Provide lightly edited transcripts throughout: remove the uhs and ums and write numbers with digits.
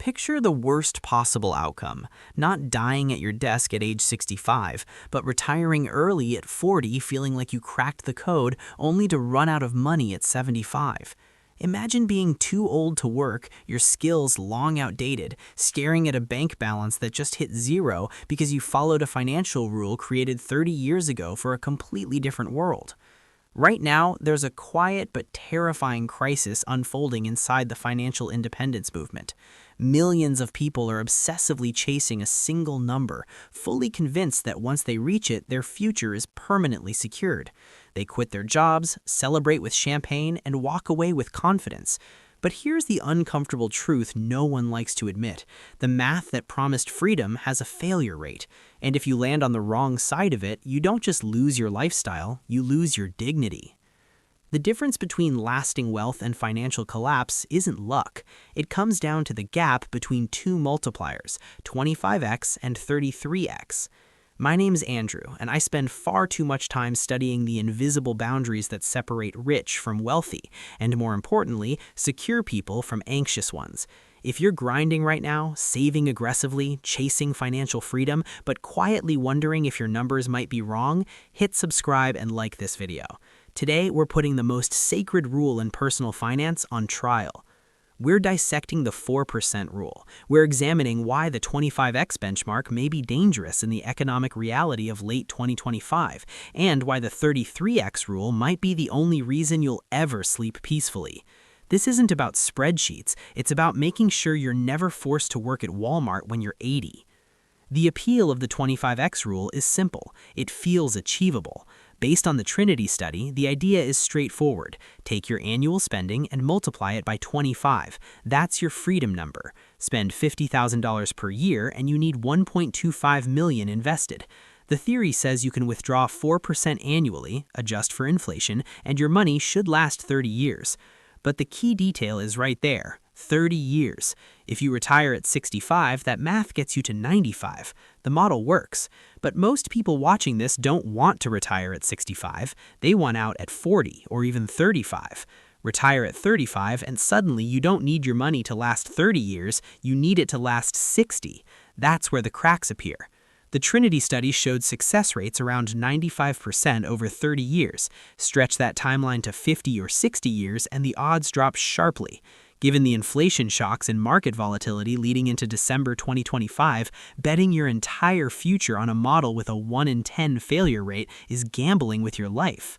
Picture the worst possible outcome, not dying at your desk at age 65, but retiring early at 40 feeling like you cracked the code only to run out of money at 75. Imagine being too old to work, your skills long outdated, staring at a bank balance that just hit zero because you followed a financial rule created 30 years ago for a completely different world. Right now, there's a quiet but terrifying crisis unfolding inside the financial independence movement. Millions of people are obsessively chasing a single number, fully convinced that once they reach it, their future is permanently secured. They quit their jobs, celebrate with champagne, and walk away with confidence. But here's the uncomfortable truth no one likes to admit. The math that promised freedom has a failure rate. And if you land on the wrong side of it, you don't just lose your lifestyle, you lose your dignity. The difference between lasting wealth and financial collapse isn't luck. It comes down to the gap between two multipliers, 25x and 33x. My name's Andrew, and I spend far too much time studying the invisible boundaries that separate rich from wealthy, and more importantly, secure people from anxious ones. If you're grinding right now, saving aggressively, chasing financial freedom, but quietly wondering if your numbers might be wrong, hit subscribe and like this video. Today, we're putting the most sacred rule in personal finance on trial. We're dissecting the 4% rule. We're examining why the 25x benchmark may be dangerous in the economic reality of late 2025, and why the 33x rule might be the only reason you'll ever sleep peacefully. This isn't about spreadsheets, it's about making sure you're never forced to work at Walmart when you're 80. The appeal of the 25x rule is simple. It feels achievable. Based on the Trinity study, the idea is straightforward. Take your annual spending and multiply it by 25. That's your freedom number. Spend $50,000 per year and you need $1.25 million invested. The theory says you can withdraw 4% annually, adjust for inflation, and your money should last 30 years. But the key detail is right there. 30 years. If you retire at 65, that math gets you to 95. The model works. But most people watching this don't want to retire at 65. They want out at 40 or even 35. Retire at 35 and suddenly you don't need your money to last 30 years, you need it to last 60. That's where the cracks appear. The Trinity study showed success rates around 95% over 30 years. Stretch that timeline to 50 or 60 years and the odds drop sharply. Given the inflation shocks and market volatility leading into December 2025, betting your entire future on a model with a 1 in 10 failure rate is gambling with your life.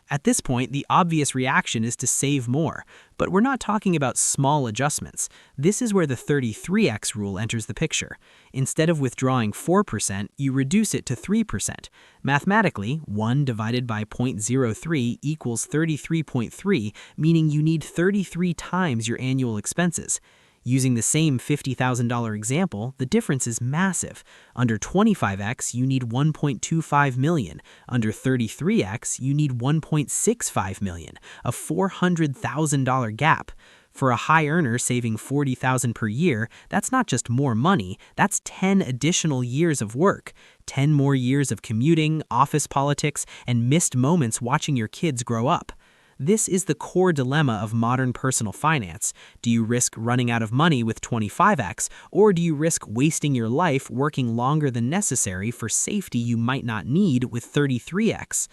At this point, the obvious reaction is to save more, but we're not talking about small adjustments. This is where the 33x rule enters the picture. Instead of withdrawing 4%, you reduce it to 3%. Mathematically, 1 divided by 0.03 equals 33.3, meaning you need 33 times your annual expenses. Using the same $50,000 example, the difference is massive. Under 25x, you need $1.25 million. Under 33x, you need $1.65 million, a $400,000 gap. For a high earner saving $40,000 per year, that's not just more money, that's 10 additional years of work. 10 more years of commuting, office politics, and missed moments watching your kids grow up. This is the core dilemma of modern personal finance. Do you risk running out of money with 25x, or do you risk wasting your life working longer than necessary for safety you might not need with 33x?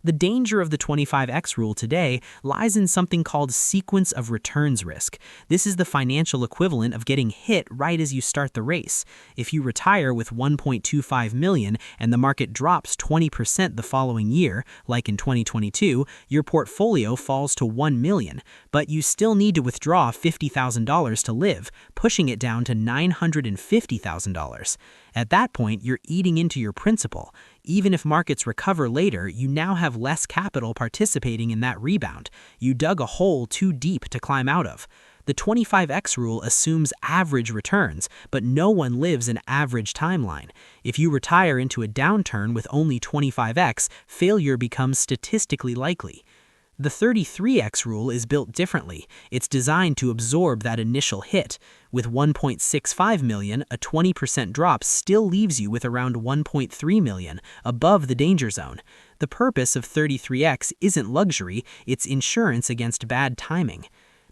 The danger of the 25x rule today lies in something called sequence of returns risk. This is the financial equivalent of getting hit right as you start the race. If you retire with $1.25 million and the market drops 20% the following year, like in 2022, your portfolio falls to $1 million, but you still need to withdraw $50,000 to live, pushing it down to $950,000. At that point, you're eating into your principal. Even if markets recover later, you now have less capital participating in that rebound. You dug a hole too deep to climb out of. The 25x rule assumes average returns, but no one lives an average timeline. If you retire into a downturn with only 25x, failure becomes statistically likely. The 33x rule is built differently. It's designed to absorb that initial hit. With $1.65 million, a 20% drop still leaves you with around $1.3 million, above the danger zone. The purpose of 33x isn't luxury, it's insurance against bad timing.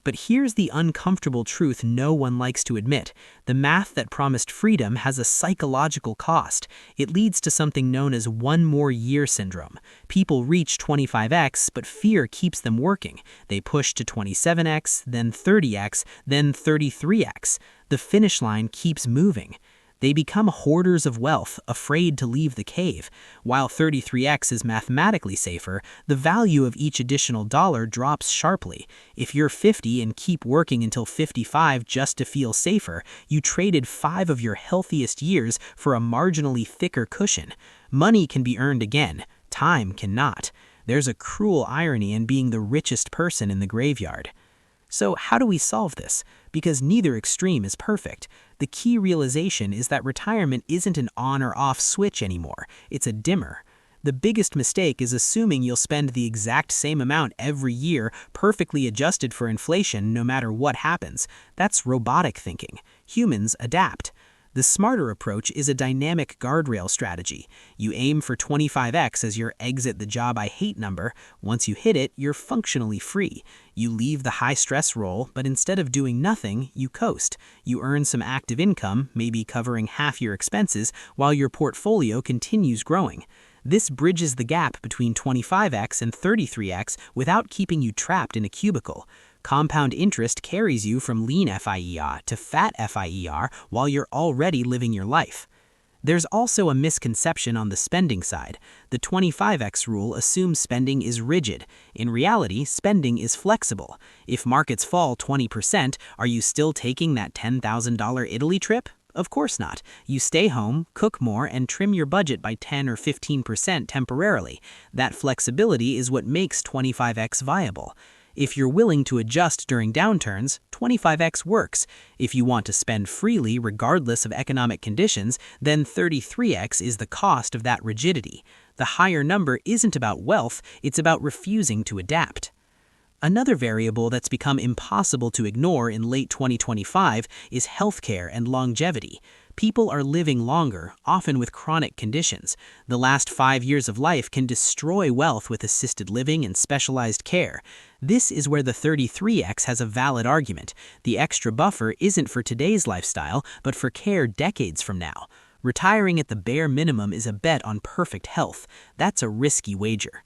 But here's the uncomfortable truth no one likes to admit. The math that promised freedom has a psychological cost. It leads to something known as one more year syndrome. People reach 25x, but fear keeps them working. They push to 27x, then 30x, then 33x. The finish line keeps moving. They become hoarders of wealth, afraid to leave the cave. While 33x is mathematically safer, the value of each additional dollar drops sharply. If you're 50 and keep working until 55 just to feel safer, you traded 5 of your healthiest years for a marginally thicker cushion. Money can be earned again, time cannot. There's a cruel irony in being the richest person in the graveyard. So how do we solve this? Because neither extreme is perfect. The key realization is that retirement isn't an on or off switch anymore, it's a dimmer. The biggest mistake is assuming you'll spend the exact same amount every year, perfectly adjusted for inflation no matter what happens. That's robotic thinking. Humans adapt. The smarter approach is a dynamic guardrail strategy. You aim for 25x as your exit the job I hate number. Once you hit it, you're functionally free. You leave the high-stress role, but instead of doing nothing, you coast. You earn some active income, maybe covering half your expenses, while your portfolio continues growing. This bridges the gap between 25x and 33x without keeping you trapped in a cubicle. Compound interest carries you from lean FIER to fat FIER while you're already living your life. There's also a misconception on the spending side. The 25x rule assumes spending is rigid. In reality, spending is flexible. If markets fall 20%, are you still taking that $10,000 Italy trip? Of course not. You stay home, cook more, and trim your budget by 10 or 15% temporarily. That flexibility is what makes 25x viable. If you're willing to adjust during downturns, 25x works. If you want to spend freely regardless of economic conditions, then 33x is the cost of that rigidity. The higher number isn't about wealth, it's about refusing to adapt. Another variable that's become impossible to ignore in late 2025 is healthcare and longevity. People are living longer, often with chronic conditions. The last 5 years of life can destroy wealth with assisted living and specialized care. This is where the 33x has a valid argument. The extra buffer isn't for today's lifestyle, but for care decades from now. Retiring at the bare minimum is a bet on perfect health. That's a risky wager.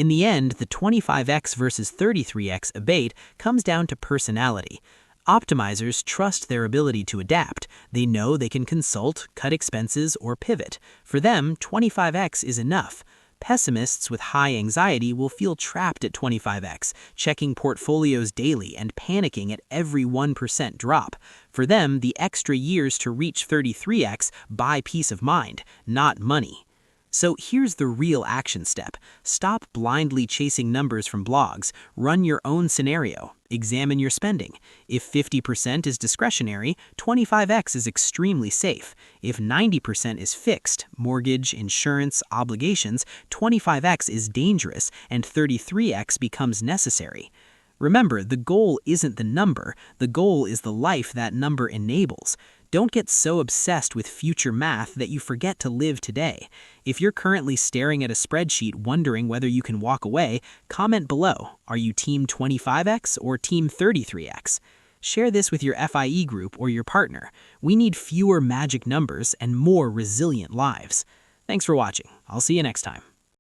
In the end, the 25x versus 33x debate comes down to personality. Optimizers trust their ability to adapt. They know they can consult, cut expenses, or pivot. For them, 25x is enough. Pessimists with high anxiety will feel trapped at 25x, checking portfolios daily and panicking at every 1% drop. For them, the extra years to reach 33x buy peace of mind, not money. So here's the real action step. Stop blindly chasing numbers from blogs. Run your own scenario. Examine your spending. If 50% is discretionary, 25x is extremely safe. If 90% is fixed, mortgage, insurance, obligations, 25x is dangerous and 33x becomes necessary. Remember, the goal isn't the number. The goal is the life that number enables. Don't get so obsessed with future math that you forget to live today. If you're currently staring at a spreadsheet wondering whether you can walk away, comment below. Are you team 25x or team 33x? Share this with your FIE group or your partner. We need fewer magic numbers and more resilient lives. Thanks for watching. I'll see you next time.